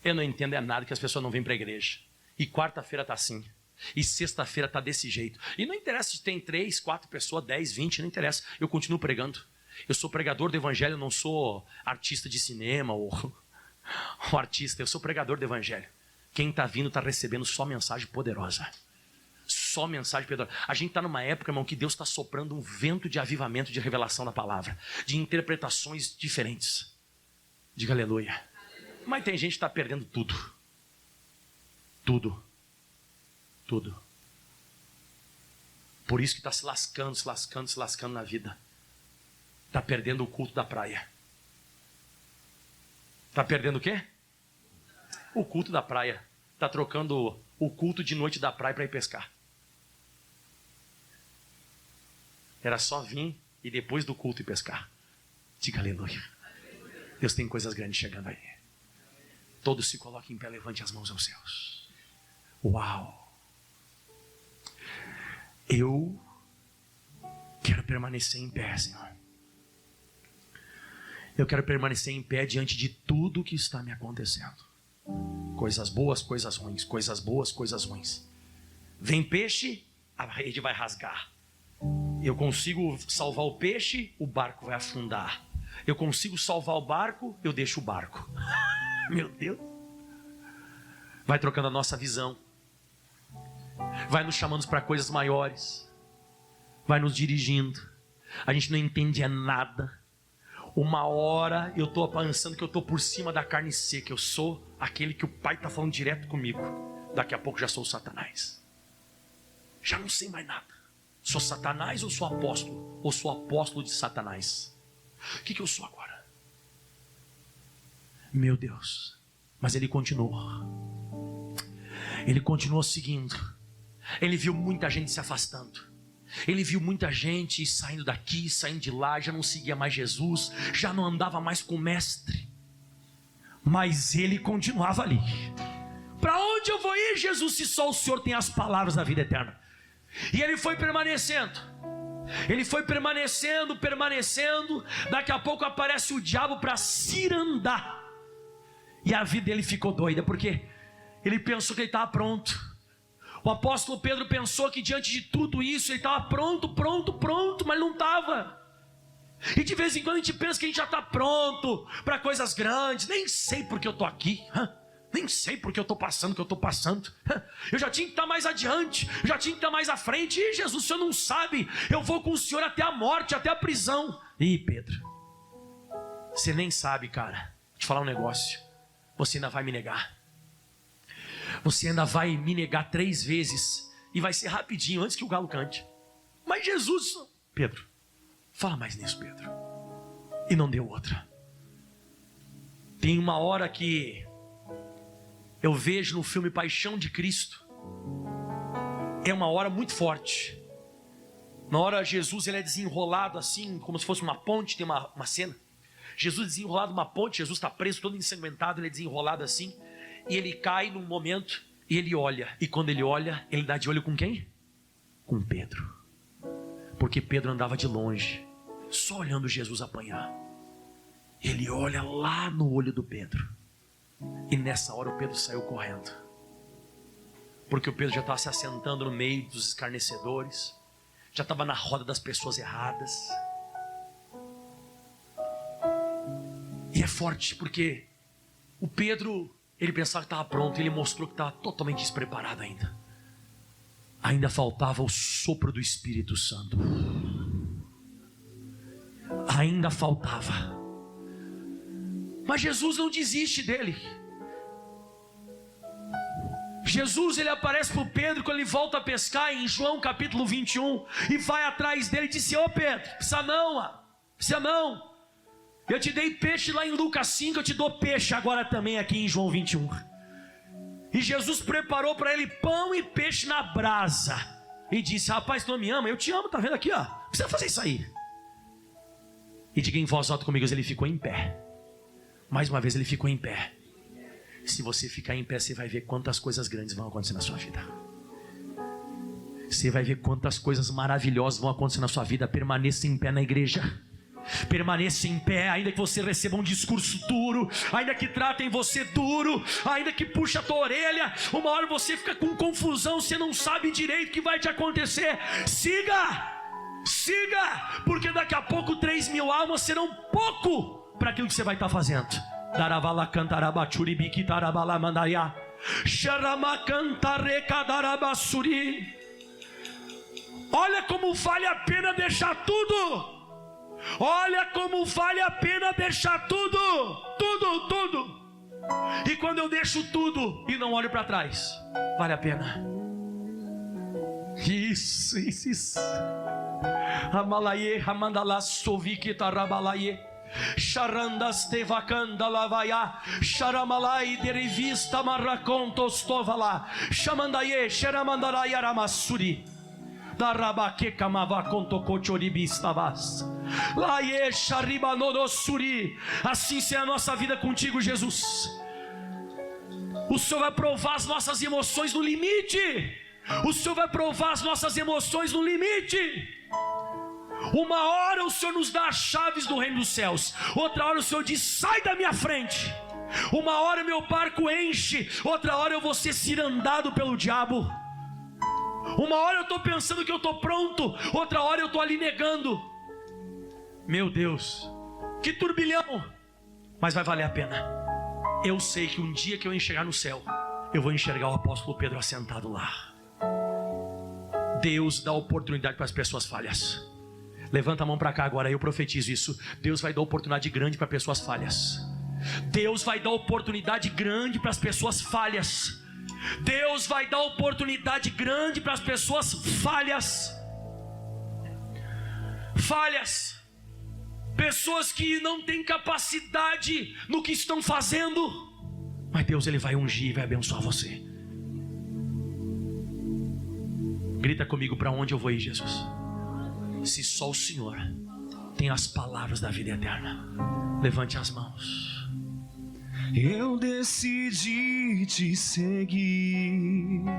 Eu não entendo nada que as pessoas não vêm para a igreja. E quarta-feira está assim. E sexta-feira está desse jeito. E não interessa se tem 3, 4 pessoas, 10, 20, não interessa. Eu continuo pregando. Eu sou pregador do evangelho, eu não sou artista de cinema ou artista. Eu sou pregador do evangelho. Quem está vindo está recebendo só mensagem poderosa. Só mensagem poderosa. A gente está numa época, irmão, que Deus está soprando um vento de avivamento, de revelação da palavra. De interpretações diferentes. Diga aleluia. Mas tem gente que está perdendo tudo. Tudo. Tudo. Por isso que está se lascando na vida. Está perdendo o culto da praia. Está perdendo o quê? O culto da praia. Está trocando o culto de noite da praia para ir pescar. Era só vir e depois do culto ir pescar. Diga aleluia. Deus tem coisas grandes chegando aí. Todos se coloquem em pé, levante as mãos aos céus. Uau! Eu quero permanecer em pé, Senhor. Eu quero permanecer em pé diante de tudo que está me acontecendo. Coisas boas, coisas ruins. Coisas boas, coisas ruins. Vem peixe, a rede vai rasgar. Eu consigo salvar o peixe, o barco vai afundar. Eu consigo salvar o barco, eu deixo o barco. Meu Deus. Vai trocando a nossa visão. Vai nos chamando para coisas maiores. Vai nos dirigindo. A gente não entende nada. Uma hora eu estou pensando que eu estou por cima da carne seca. Eu sou aquele que o Pai está falando direto comigo. Daqui a pouco já sou Satanás. Já não sei mais nada. Sou Satanás ou sou apóstolo? Ou sou apóstolo de Satanás? O que eu sou agora? Meu Deus. Mas ele continuou. Ele continuou seguindo. Ele viu muita gente se afastando. Ele viu muita gente saindo daqui, saindo de lá. Já não seguia mais Jesus. Já não andava mais com o mestre. Mas ele continuava ali. Para onde eu vou ir, Jesus, se só o Senhor tem as palavras da vida eterna? E ele foi permanecendo. Ele foi permanecendo. Daqui a pouco aparece o diabo para cirandar. E a vida dele ficou doida, porque ele pensou que ele estava pronto. O apóstolo Pedro pensou que diante de tudo isso ele estava pronto, mas não estava. E de vez em quando a gente pensa que a gente já está pronto para coisas grandes. Nem sei porque eu estou aqui, nem sei porque eu estou passando o que eu estou passando. Eu já tinha que estar mais adiante, eu já tinha que estar mais à frente. E Jesus, o Senhor não sabe, eu vou com o Senhor até a morte, até a prisão. Ih, Pedro, você nem sabe, cara. Vou te falar um negócio. Você ainda vai me negar. Você ainda vai me negar 3 vezes. E vai ser rapidinho, antes que o galo cante. Mas Jesus... Pedro, fala mais nisso, Pedro. E não deu outra. Tem uma hora que eu vejo no filme Paixão de Cristo. É uma hora muito forte. Na hora Jesus ele é desenrolado assim, como se fosse uma ponte. Tem uma cena. Jesus desenrolado numa ponte. Jesus está preso, todo ensanguentado. Ele é desenrolado assim. E ele cai num momento e ele olha. E quando ele olha, ele dá de olho com quem? Com Pedro. Porque Pedro andava de longe, só olhando Jesus apanhar. Ele olha lá no olho do Pedro. E nessa hora o Pedro saiu correndo. Porque o Pedro já estava se assentando no meio dos escarnecedores. Já estava na roda das pessoas erradas. E é forte porque o Pedro... Ele pensava que estava pronto, ele mostrou que estava totalmente despreparado ainda. Ainda faltava o sopro do Espírito Santo. Ainda faltava. Mas Jesus não desiste dele. Jesus ele aparece para o Pedro quando ele volta a pescar em João capítulo 21. E vai atrás dele e disse: ô Pedro, precisa não. Eu te dei peixe lá em Lucas 5, eu te dou peixe agora também aqui em João 21. E Jesus preparou para ele pão e peixe na brasa. E disse: rapaz, tu não me ama? Eu te amo, tá vendo aqui, ó. Não precisa fazer isso aí. E diga em voz alta comigo, ele ficou em pé. Mais uma vez ele ficou em pé. Se você ficar em pé, você vai ver quantas coisas grandes vão acontecer na sua vida. Você vai ver quantas coisas maravilhosas vão acontecer na sua vida. Permaneça em pé na igreja. Permaneça em pé, ainda que você receba um discurso duro, ainda que tratem você duro, ainda que puxe a tua orelha. Uma hora você fica com confusão, você não sabe direito o que vai te acontecer. Siga, porque daqui a pouco 3.000 almas serão pouco para aquilo que você vai estar fazendo. Daravala cantaraba churibiqui tarabala mandaria xarama cantare cadarabasuri. Olha como vale a pena deixar tudo. Olha como vale a pena deixar tudo. E quando eu deixo tudo e não olho para trás, vale a pena. Isso. Amalaye, Ramandala, Soviki, Tarabalaye, Charandas, Tevakanda, Lavaya, Charamalai, Derivista, Marracontos, Tovala, Chamandaye, Xeramandaraya, Ramassuri. Assim será a nossa vida contigo, Jesus. O Senhor vai provar as nossas emoções no limite. O Senhor vai provar as nossas emoções no limite. Uma hora o Senhor nos dá as chaves do reino dos céus. Outra hora o Senhor diz: sai da minha frente. Uma hora meu barco enche. Outra hora eu vou ser cirandado pelo diabo. Uma hora eu estou pensando que eu estou pronto, outra hora eu estou ali negando. Meu Deus, que turbilhão. Mas vai valer a pena. Eu sei que um dia que eu enxergar no céu, eu vou enxergar o apóstolo Pedro assentado lá. Deus dá oportunidade para as pessoas falhas. Levanta a mão para cá agora, eu profetizo isso. Deus vai dar oportunidade grande para pessoas falhas. Deus vai dar oportunidade grande para as pessoas falhas. Deus vai dar oportunidade grande para as pessoas falhas. Falhas. Pessoas que não têm capacidade no que estão fazendo, mas Deus, Ele vai ungir e vai abençoar você. Grita comigo, para onde eu vou ir, Jesus? Se só o Senhor tem as palavras da vida eterna. Levante as mãos. Eu decidi te seguir.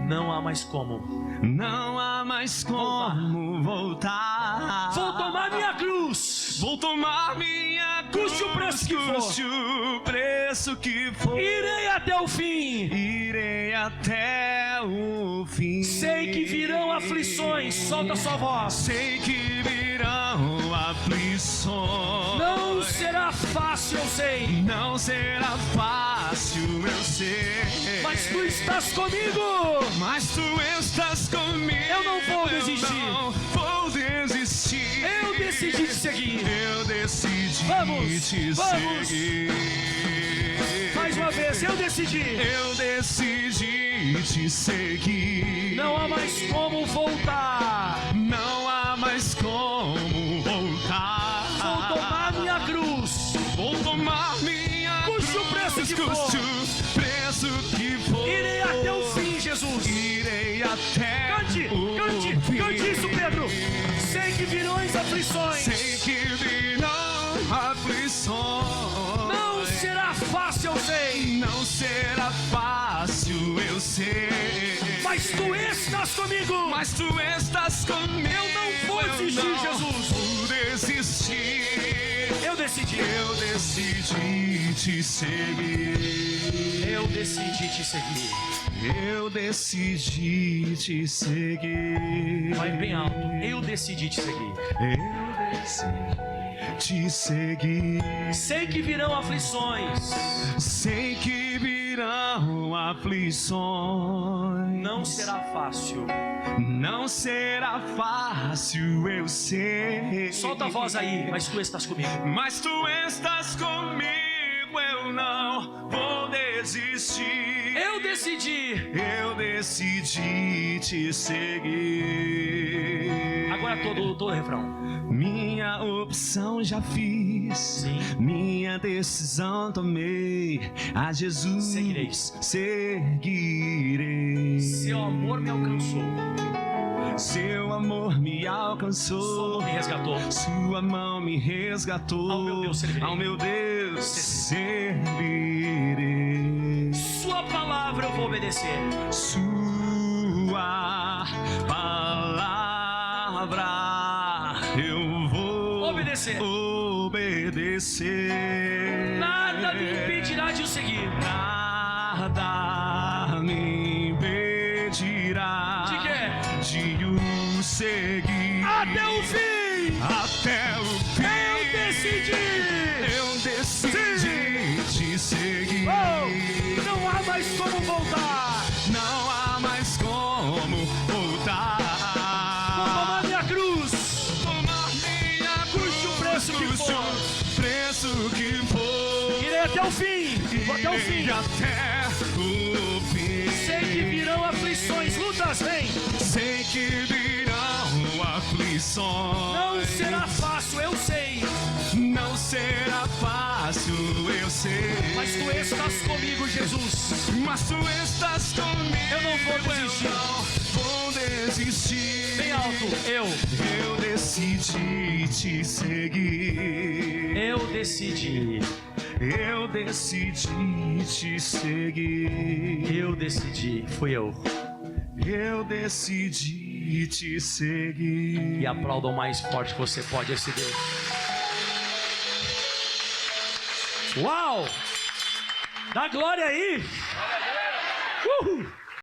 Não há mais como. Não há mais como voltar. Vou tomar minha cruz. Vou tomar minha cruz. Custe o preço que for. Custe o preço que for. Irei até o fim. Irei até o fim. Sei que virão aflições. Solta a sua voz. Sei que virão aflições. Não será fácil, eu sei. Não será fácil, eu sei. Mas tu estás comigo. Mas tu estás comigo. Eu não vou desistir. Eu não vou desistir. Eu decidi te seguir. Eu decidi Vamos, te vamos. seguir. Mais uma vez, eu decidi. Eu decidi te seguir. Não há mais como voltar. Não há mais como voltar. Vou tomar minha cruz. Vou tomar minha cruz. Custe o preço que for. Custe o preço que for. Irei até o fim, Jesus. Irei até Cante, o cante, fim. cante isso, Pedro. Sei que virão as aflições. Sei que virão aflições. Não será fácil, eu sei. Não será fácil, eu sei. Mas tu estás comigo. Mas tu estás comigo. Eu não vou desistir, Jesus. Vou desistir. Eu decidi. Eu decidi te seguir. Eu decidi te seguir. Eu decidi te seguir. Vai bem alto. Eu decidi te seguir. Eu decidi te seguir. Sei que virão aflições. Sei que virão aflições. Não será fácil. Não será fácil, eu sei. Solta a voz aí, mas tu estás comigo. Mas tu estás comigo, eu não vou desistir. Eu decidi. Eu decidi te seguir. Agora todo o refrão. Minha opção já fiz. Sim. Minha decisão tomei. A Jesus Seguirei. seguirei. Seu amor me alcançou. Seu amor me alcançou. Sua mão me resgatou. Sua mão me resgatou. Ao meu Deus servirei. Ao meu Deus servirei. Sua palavra eu vou obedecer. Sua palavra eu vou Obedecer. obedecer. Nada me impedirá de o seguir. Nada me impedirá De quê? de o seguir Até o fim. até o fim. Eu decidi te seguir. Oh, não há mais como voltar. Não há mais como voltar. Vou tomar minha cruz. Tomar minha cruz. Custe o preço que Custe for. o preço que for. Irei até o fim. Vou até o fim. Irei até o fim. Sei que virão aflições, lutas, vem. Sei que virão aflições. Não será fácil, eu sei. Não será fácil, eu sei. Mas tu estás comigo, Jesus. Mas tu estás comigo. Eu não vou desistir. Eu não vou desistir. Bem alto, Eu decidi te seguir. eu decidi. Eu decidi te seguir. Eu decidi, fui eu. Eu decidi te seguir. E aplauda o mais forte que você pode esse Deus. Uau! Dá glória aí! Uhul!